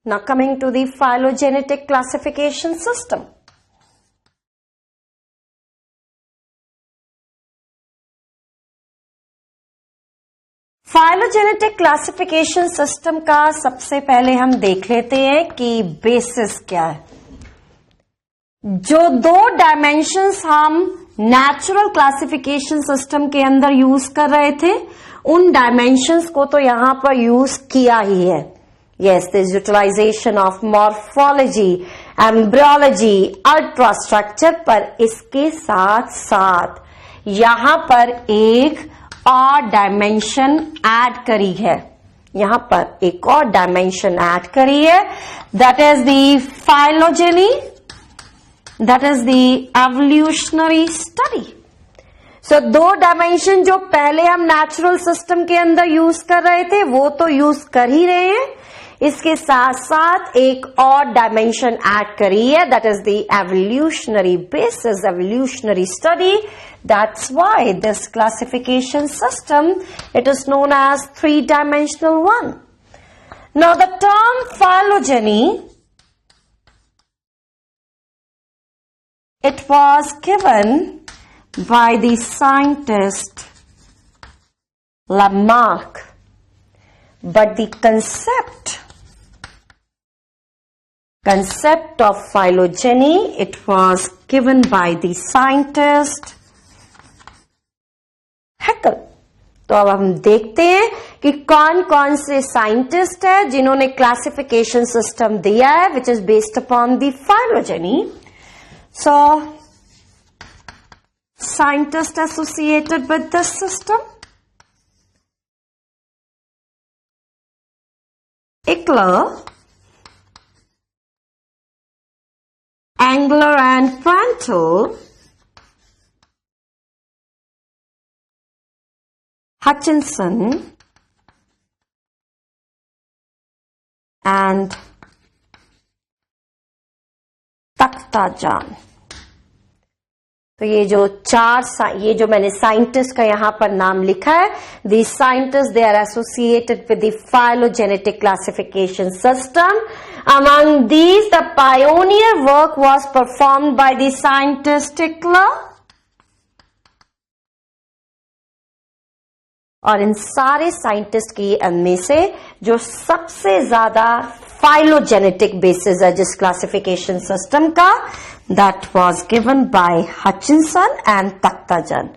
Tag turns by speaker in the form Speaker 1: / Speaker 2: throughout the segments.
Speaker 1: Now coming to the phylogenetic classification system. Phylogenetic classification system का सबसे पहले हम देख लेते हैं कि बेसिस क्या है। जो 2 डायमेंशंस हम नेचुरल क्लासिफिकेशन सिस्टम के अंदर यूज कर रहे थे, उन डायमेंशंस को तो यहां पर यूज किया ही है। Yes, this utilisation of morphology, embryology, ultrastructure, पर इसके साथ साथ यहां पर एक और डायमेंशन ऐड करी है। यहां पर एक और डायमेंशन ऐड करी है, that is the phylogeny, that is the evolutionary study. So 2 dimension जो पहले हम नेचुरल सिस्टम के अंदर यूज कर रहे थे वो तो यूज कर ही रहे हैं, इसके साथ साथ एक और डायमेंशन ऐड करी है, that is the evolutionary basis, evolutionary study. That's why this classification system, it is known as 3-dimensional one. Now the term phylogeny, it was given by the scientist Lamarck, but the concept of phylogeny, it was given by the scientist हैकल. तो अब हम देखते हैं कि कौन कौन से scientist है जिन्होंने क्लासिफिकेशन सिस्टम दिया है which is based upon the phylogeny. So scientist associated with this system: Eckler, Engler and Prandtl, Hutchinson and Takhtajan. तो ये जो मैंने साइंटिस्ट का यहां पर नाम लिखा है, the scientist they are associated with the phylogenetic classification system. Among these the pioneer work was performed by the scientist Eckler. और इन सारे साइंटिस्ट की में से जो सबसे ज्यादा फाइलोजेनेटिक बेसिस है जिस क्लासिफिकेशन सिस्टम का, that was given by Hutchinson and Takhtajan.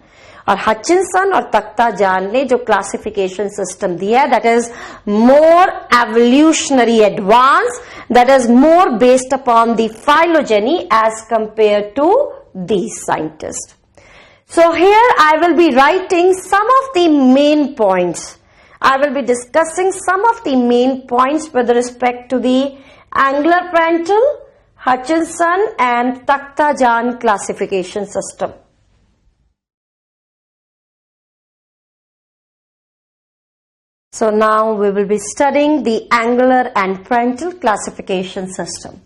Speaker 1: और हचिंसन और तख्ताजन ने जो क्लासिफिकेशन सिस्टम दिया है, that is more evolutionary advance, that is more based upon the phylogeny as compare to these scientist. So here I will be writing some of the main points. I will be discussing some of the main points with respect to the Engler-Prandtl, Hutchinson and Takhtajan classification system. So now we will be studying the Engler and Prandtl classification system.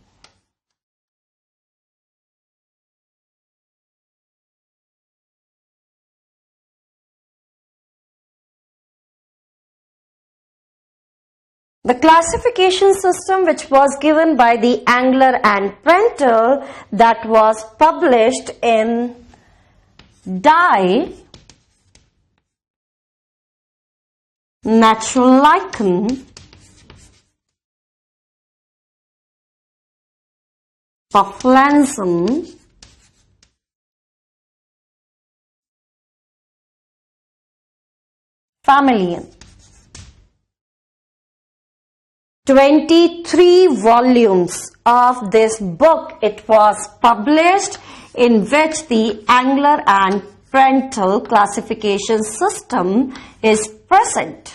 Speaker 1: The classification system which was given by the Engler and Prandtl, that was published in Die Naturlichen Verpflanzung Familien. 23 volumes of this book it was published, in which the Engler and Prandtl classification system is present.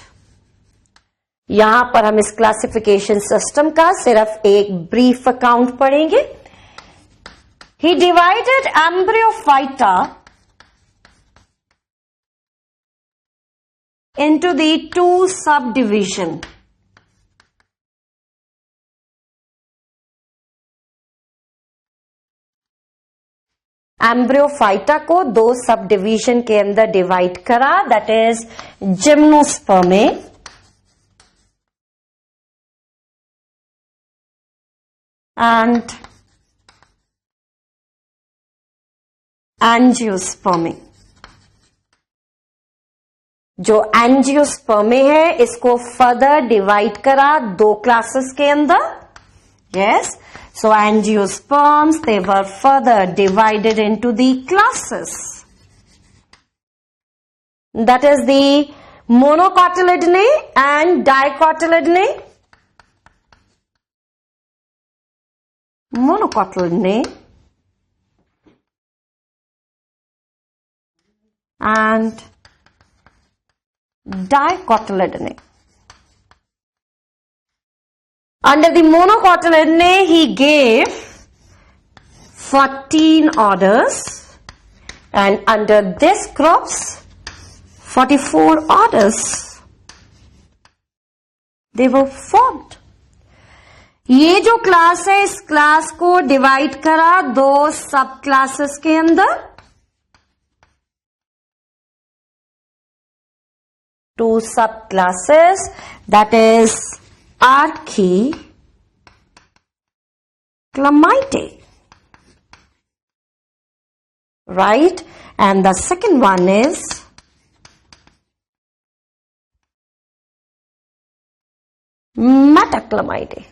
Speaker 1: यहां पर हम इस classification system का सिर्फ एक brief account पढ़ेंगे. He divided Embryophyta into the 2 subdivisions. Embryophyta को 2 subdivision के अंदर डिवाइड करा, that is Gymnospermae and Angiospermae. जो एंजियोस्पर्मी है इसको फर्दर डिवाइड करा दो क्लासेस के अंदर। Yes, so angiosperms they were further divided into the classes, that is the Monocotyledonae and Dicotyledonae. Monocotyledonae and dicotyledone. Under the monocotyledone, he gave 14 orders, and under this groups 44 orders they were formed. ये जो class है इस class को divide करा दो सब classes के अंदर। Two subclasses, that is Archiclamidae, right? And the second one is Metaclamidae.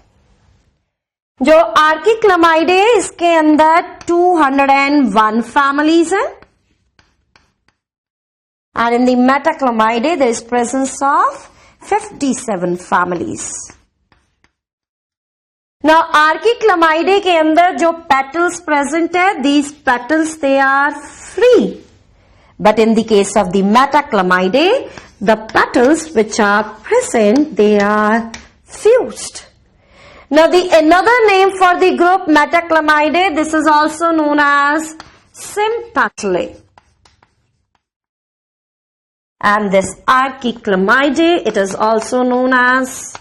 Speaker 1: जो Archiclamidae है इसके अंदर 201 families हैं, and in the Metaclamidae there is presence of 57 families. Now Archiclamidae के अंदर जो petals present है, these petals they are free, but in the case of the Metaclamidae the petals which are present they are fused. Now the another name for the group Metaclamidae, this is also known as sympatulae. And this Archiclamidae, it is also known as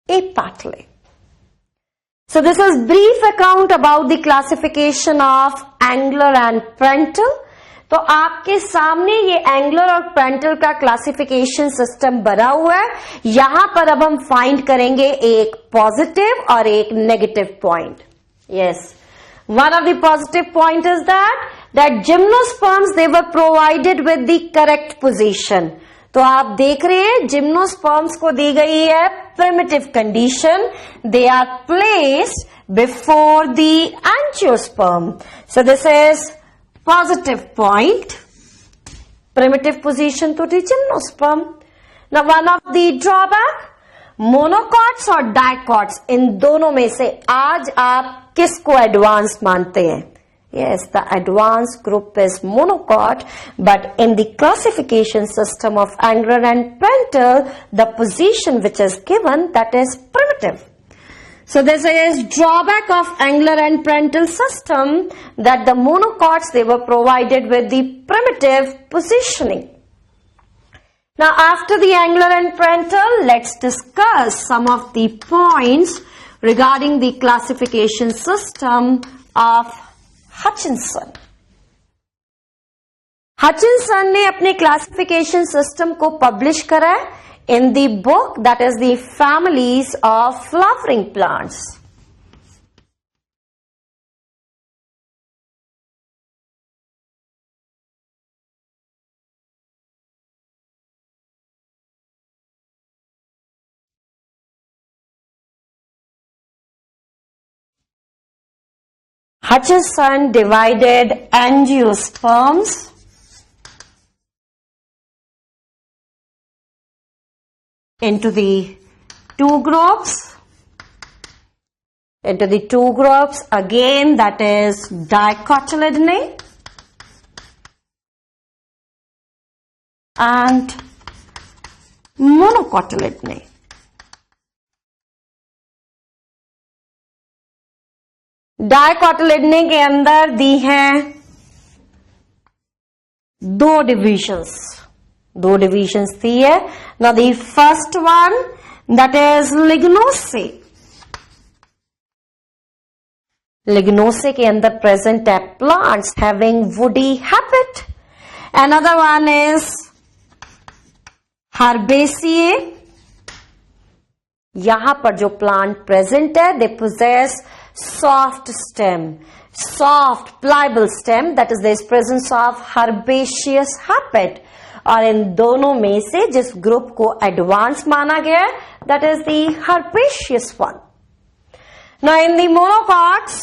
Speaker 1: apatulae. So this is brief account about the classification of angular and parental. तो आपके सामने ये angular और parental का classification system बना हुआ है। यहां पर अब हम फाइंड करेंगे एक पॉजिटिव और एक negative point. Yes, one of the positive point is that gymnosperms they were provided with the correct position. तो आप देख रहे हैं जिम्नोस्पर्म्स को दी गई है primitive condition, they are placed before the angiosperm. So this is positive point, primitive position to the gymnosperm. Now one of the drawback, monocots और dicots इन दोनों में से आज आप किसको एडवांस मानते हैं? Yes, the advance group is monocot, but in the classification system of angular and parental the position which is given that is primitive. So this is drawback of angular and parental system, that the monocots they were provided with the primitive positioning. Now after the angular and parental, let's discuss some of the points regarding the classification system of Hutchinson. Hutchinson ने अपने classification system को publish करा है in the book that is the Families of Flowering Plants. Hutchinson divided angiosperms into the two groups. Again, that is dicotyledone and monocotyledone. डाइकोटिलिडने के अंदर दी हैं दो divisions दी है. Now the first one that is Lignosae. Lignosae के अंदर present है plants having woody habit. Another one is Herbaceae यहां पर जो प्लांट प्रेजेंट है, they possess soft stem, soft pliable stem, that is the presence of herbaceous habit. और इन दोनों में से जिस ग्रुप को एडवांस माना गया है, that is the herbaceous one. Now in the monocots,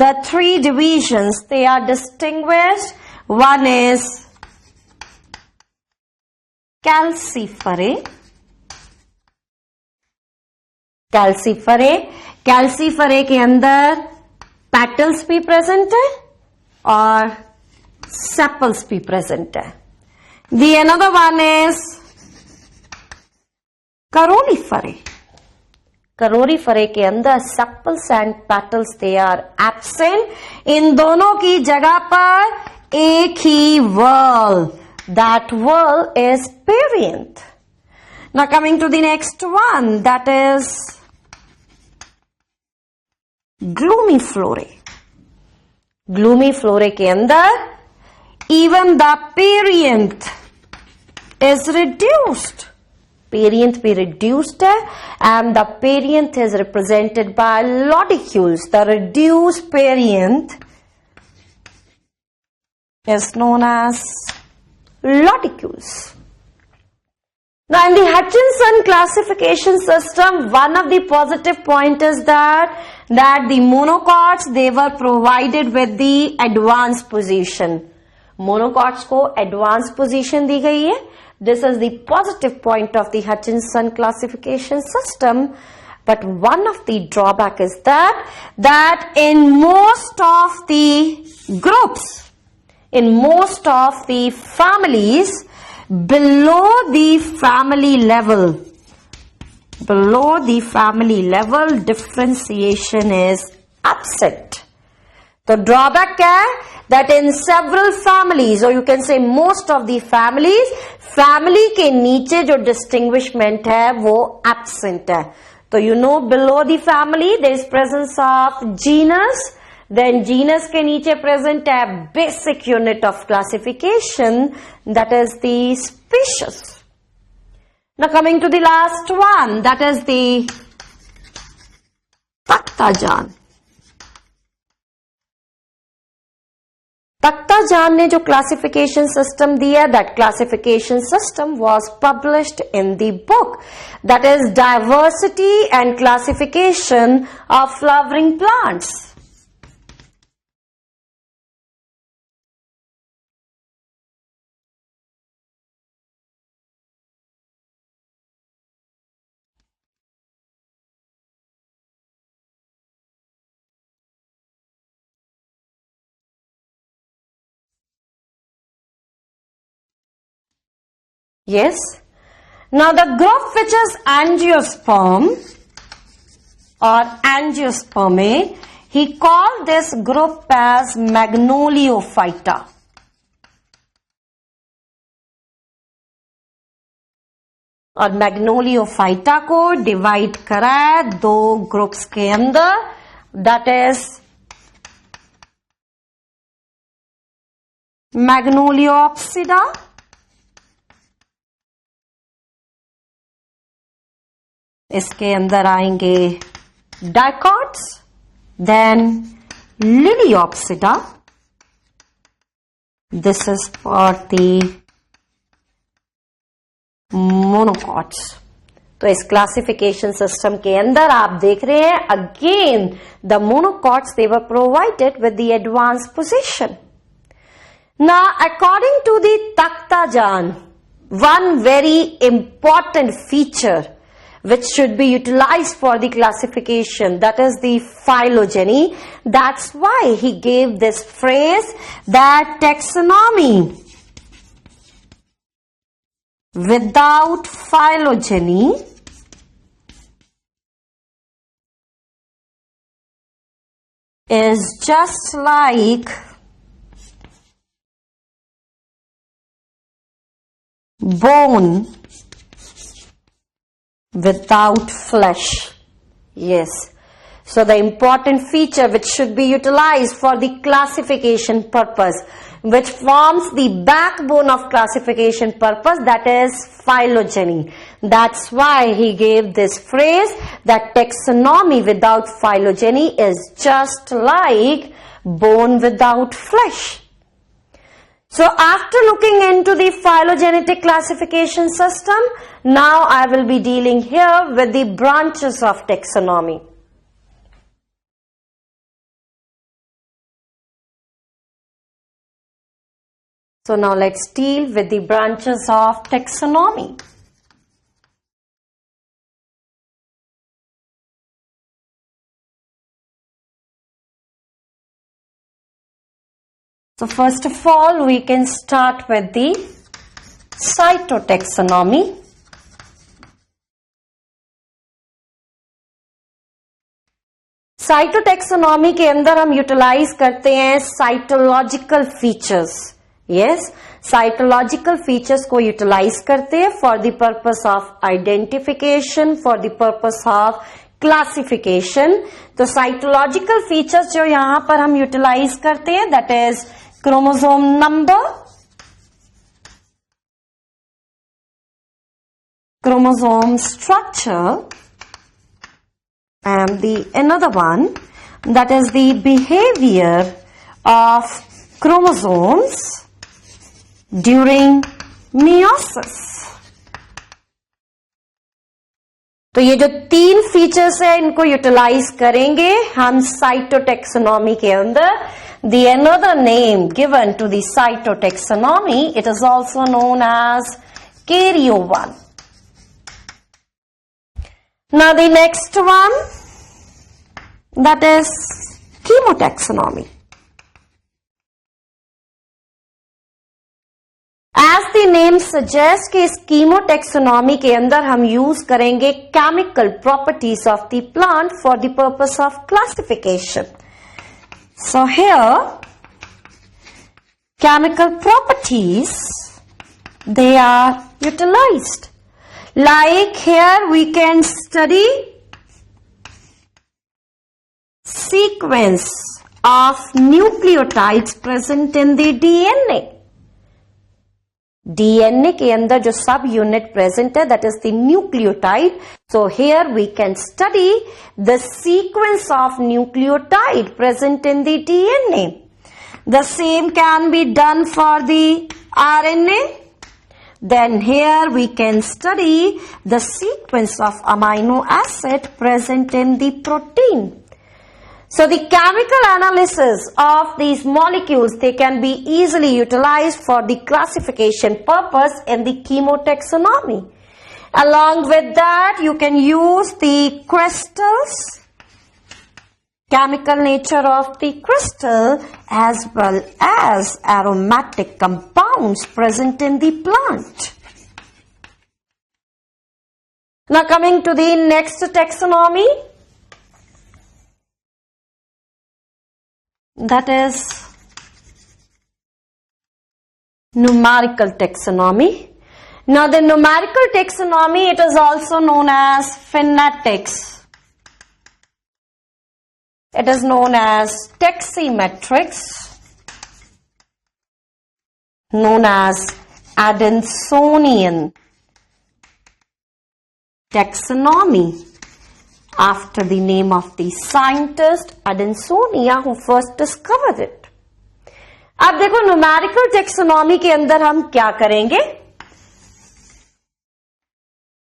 Speaker 1: the three divisions, they are distinguished. One is calciferae. Calciferae के अंदर petals भी present है और sepals भी present है. The another one is Coroliferae. Coroliferae के अंदर sepals and petals they are absent. इन दोनों की जगह पर एक ही whorl. That whorl is perianth. Now coming to the next one, that is Glumiflorae. Glumiflorae के अंदर even the perianth is reduced. Perianth be reduced and the perianth is represented by loticules. The reduced perianth is known as loticules. Now in the Hutchinson classification system, one of the positive points is that the monocots, they were provided with the advanced position. Monocots को advanced position दी गई है. This is the positive point of the Hutchinson classification system. But one of the drawback is that in most of the groups, in most of the families, below the family level, differentiation is absent. तो drawback क्या है? That in several families, or you can say most of the families, family के नीचे जो distinguishment है वो absent है. तो you know below the family there is presence of genus, then genus के नीचे present है basic unit of classification, that is the species. Now coming to the last one, that is the Takhtajan. Takhtajan ने जो classification system दिया, that classification system was published in the book, that is Diversity and Classification of Flowering Plants. Yes. Now the group which is angiosperm or angiospermae, he called this group as Magnoliophyta. और Magnoliophyta को divide करा है दो groups के अंदर, that is Magnoliopsida इसके अंदर आएंगे dicots, then Liliopsida, this is for the monocots. तो इस क्लासिफिकेशन सिस्टम के अंदर आप देख रहे हैं again the monocots they were provided with the advance position. Now according to the Takhtajan, one very important feature which should be utilized for the classification, that is the phylogeny. That's why he gave this phrase that taxonomy without phylogeny is just like bone without flesh. Yes. So the important feature which should be utilized for the classification purpose, which forms the backbone of classification purpose, that is phylogeny. That's why he gave this phrase that taxonomy without phylogeny is just like bone without flesh. So after looking into the phylogenetic classification system, now I will be dealing here with the branches of taxonomy. So now let's deal with the branches of taxonomy. So first of all, we can start with the cytotaxonomy. Cytotaxonomy के अंदर हम utilise करते हैं cytological features. Yes, cytological features को utilise करते हैं for the purpose of identification, for the purpose of classification. तो cytological features जो यहां पर हम यूटिलाइज करते हैं, that is chromosome number, chromosome structure, and the another one, that is the behavior of chromosomes during meiosis. तो ये जो तीन फीचर्स है इनको यूटिलाइज करेंगे हम साइटोटैक्सोनॉमी के अंदर. The another name given to the cytotaxonomy, it is also known as karyotype. Now the next one, that is chemotaxonomy. As the name suggests कि इस chemotaxonomy के अंदर हम यूज करेंगे chemical properties of the plant for the purpose of classification. So here, chemical properties, they are utilized. Like here we can study sequence of nucleotides present in the DNA. DNA के अंदर जो सब unit present है, that is the nucleotide. So here we can study the sequence of nucleotide present in the DNA. The same can be done for the RNA. Then here we can study the sequence of amino acid present in the protein. So the chemical analysis of these molecules, they can be easily utilized for the classification purpose in the chemotaxonomy. Along with that, you can use the crystals, chemical nature of the crystal, as well as aromatic compounds present in the plant. Now coming to the next taxonomy, that is numerical taxonomy. Now the numerical taxonomy, it is also known as phonetics. It is known as taximetrics, known as Adansonian taxonomy, after the name of the scientist Adansonia who first discovered it. अब देखो numerical taxonomy के अंदर हम क्या करेंगे,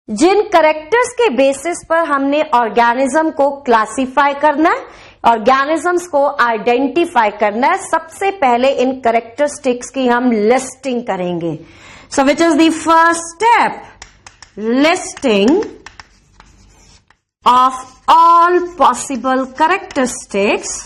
Speaker 1: जिन characters के basis पर हमने ऑर्गेनिज्म को क्लासिफाई करना है, ऑर्गेनिजम्स को आइडेंटिफाई करना है, सबसे पहले इन करेक्टरिस्टिक्स की हम लिस्टिंग करेंगे. So which is the first step, listing of all possible characteristics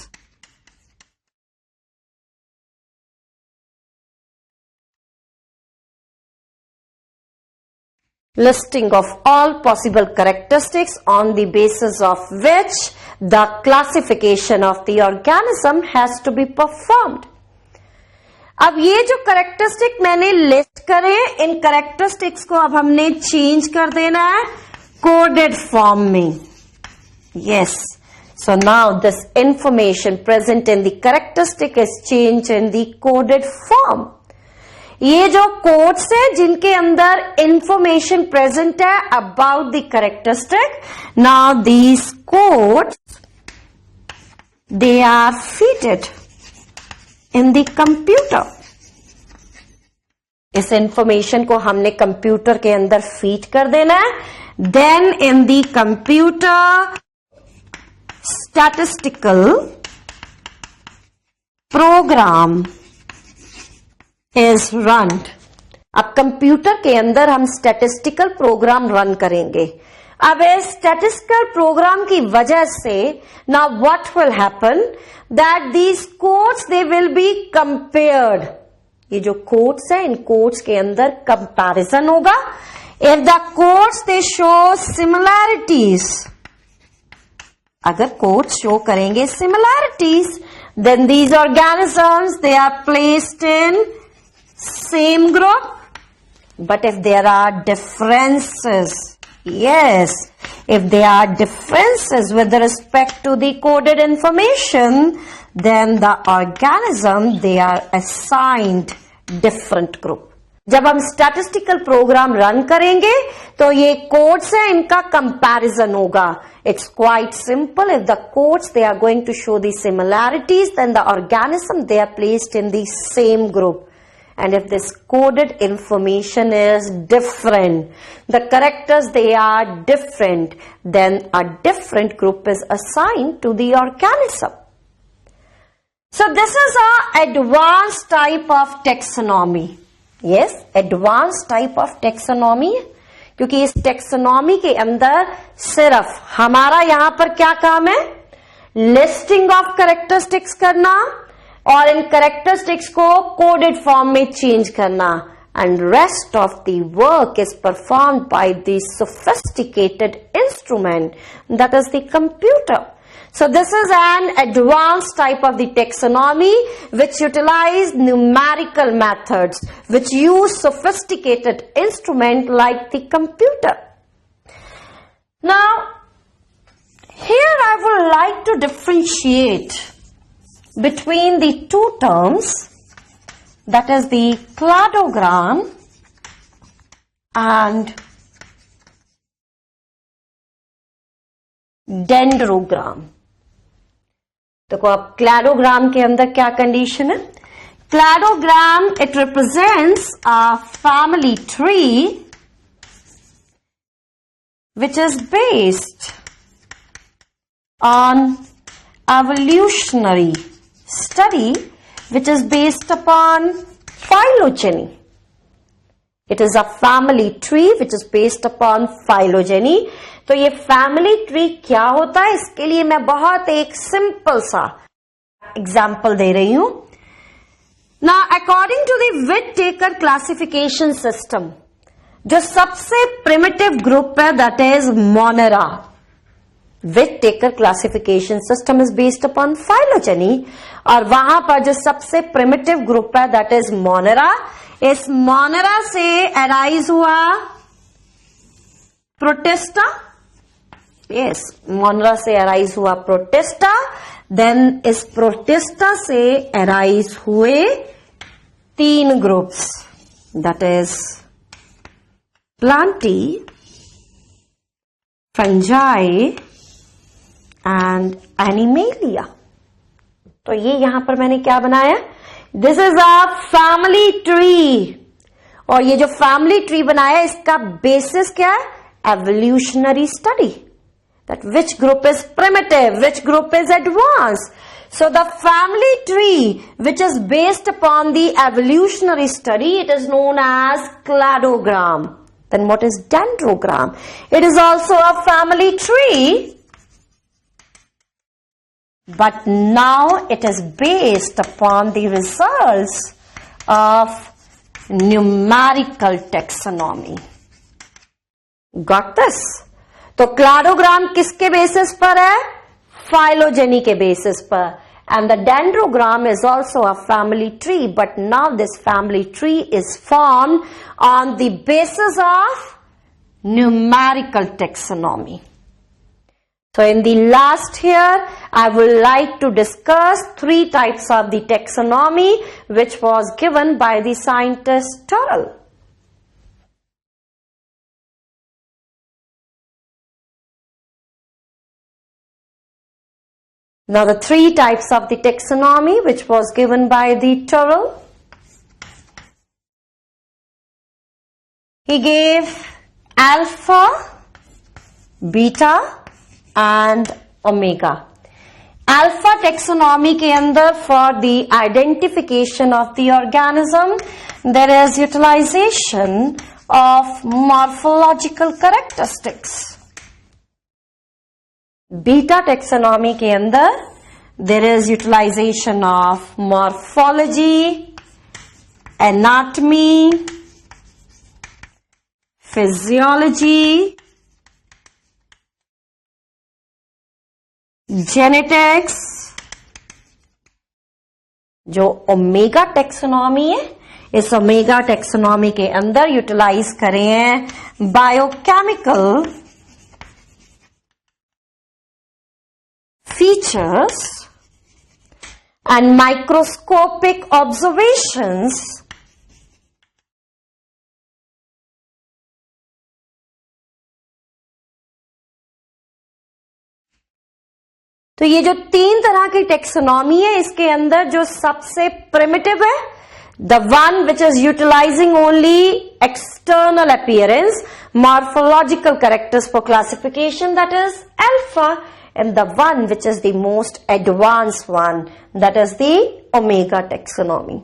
Speaker 1: on the basis of which the classification of the organism has to be performed. अब ये जो करेक्टरिस्टिक मैंने लिस्ट करे, इन करेक्टरिस्टिक्स को अब हमने चेंज कर देना है कोडेड फॉर्म में. Yes. So now this information present in the characteristic is changed in the coded form. ये जो कोड्स है जिनके अंदर इंफॉर्मेशन प्रेजेंट है about the characteristic, now these codes they are feeded in the computer. इस information को हमने computer के अंदर फीड कर देना है. Then in the computer statistical program is run. अब कंप्यूटर के अंदर हम स्टैटिस्टिकल प्रोग्राम रन करेंगे. अब इस स्टैटिस्टिकल प्रोग्राम की वजह से now what will happen that these codes they will be compared. ये जो कोड्स है इन कोड्स के अंदर कंपैरिजन होगा. If the codes they show similarities, अगर कोड्स शो करेंगे similarities, then these organisms they are placed in same group. But if there are differences, yes, if there are differences with respect to the coded information, then the organism they are assigned different group. जब हम statistical program run करेंगे तो ये codes है इनका comparison होगा. It's quite simple. If the codes they are going to show the similarities then the organism they are placed in the same group. And if this coded information is different, the characters they are different, then a different group is assigned to the organism. So this is a advanced type of taxonomy. Yes, advanced type of taxonomy. क्योंकि इस taxonomy के अंदर सिर्फ हमारा यहां पर क्या काम है, लिस्टिंग ऑफ कैरेक्टरिस्टिक्स करना और इन कैरेक्टरिस्टिक्स को कोडेड फॉर्म में चेंज करना. And rest of the work is performed by the sophisticated instrument that is the computer. So this is an advanced type of the taxonomy which utilize numerical methods, which use sophisticated instrument like the computer. Now, here I would like to differentiate between the two terms, that is the cladogram and dendrogram. देखो अब cladogram के अंदर क्या condition है. Cladogram it represents a family tree which is based on evolutionary study which is based upon phylogeny. It is a family tree which is based upon phylogeny. तो ये family tree क्या होता है, इसके लिए मैं बहुत एक सिंपल सा एग्जाम्पल दे रही हूं. ना according to the Whittaker classification system, जो सबसे प्रिमिटिव ग्रुप है that is Monera. Whittaker classification system is based upon phylogeny और वहां पर जो सबसे प्रिमिटिव ग्रुप है दैट इज मोनेरा. इस मोनेरा से अराइज हुआ प्रोटिस्टा. यस, मोनेरा से अराइज हुआ प्रोटिस्टा. देन इस प्रोटिस्टा से अराइज हुए 3 groups that is Plantae, Fungi and Animalia. तो ये यहां पर मैंने क्या बनाया, this is a family tree. और ये जो फैमिली ट्री बनाया इसका बेसिस क्या है, evolutionary study. That which group is primitive, which group is advance. So the family tree which is based upon the evolutionary study, it is known as cladogram. Then what is dendrogram? It is also a family tree, but now it is based upon the results of numerical taxonomy. Got this? तो cladogram किसके basis पर है, phylogeny के basis पर. And the dendrogram is also a family tree, but now this family tree is formed on the basis of numerical taxonomy. So in the last here, I would like to discuss 3 types of the taxonomy which was given by the scientist Turrell. Now the 3 types of the taxonomy which was given by the Turrell. He gave alpha, beta and omega. Alpha taxonomy के अंदर for the identification of the organism there is utilization of morphological characteristics. Beta taxonomy के अंदर there is utilization of morphology, anatomy, physiology, genetics. जो omega taxonomy है, इस omega taxonomy के अंदर utilise करे हैं biochemical features and microscopic observations तो ये जो 3 तरह की टेक्सोनॉमी है इसके अंदर जो सबसे प्रिमिटिव है, the one which is utilising only external appearance, morphological characters for classification, that is alpha, and the one which is the most advance one, that is the omega taxonomy.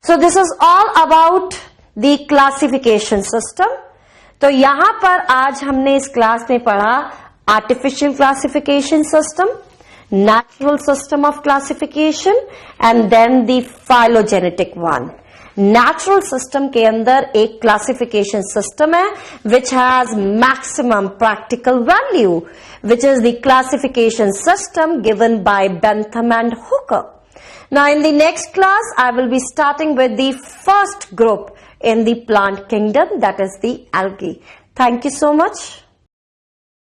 Speaker 1: So this is all about the classification system. तो यहां पर आज हमने इस class में पढ़ा artificial classification system, natural system of classification and then the phylogenetic one. Natural system के अंदर एक classification system है which has maximum practical value, which is the classification system given by Bentham and Hooker. Now in the next class I will be starting with the first group in the plant kingdom, that is the algae. Thank you so much.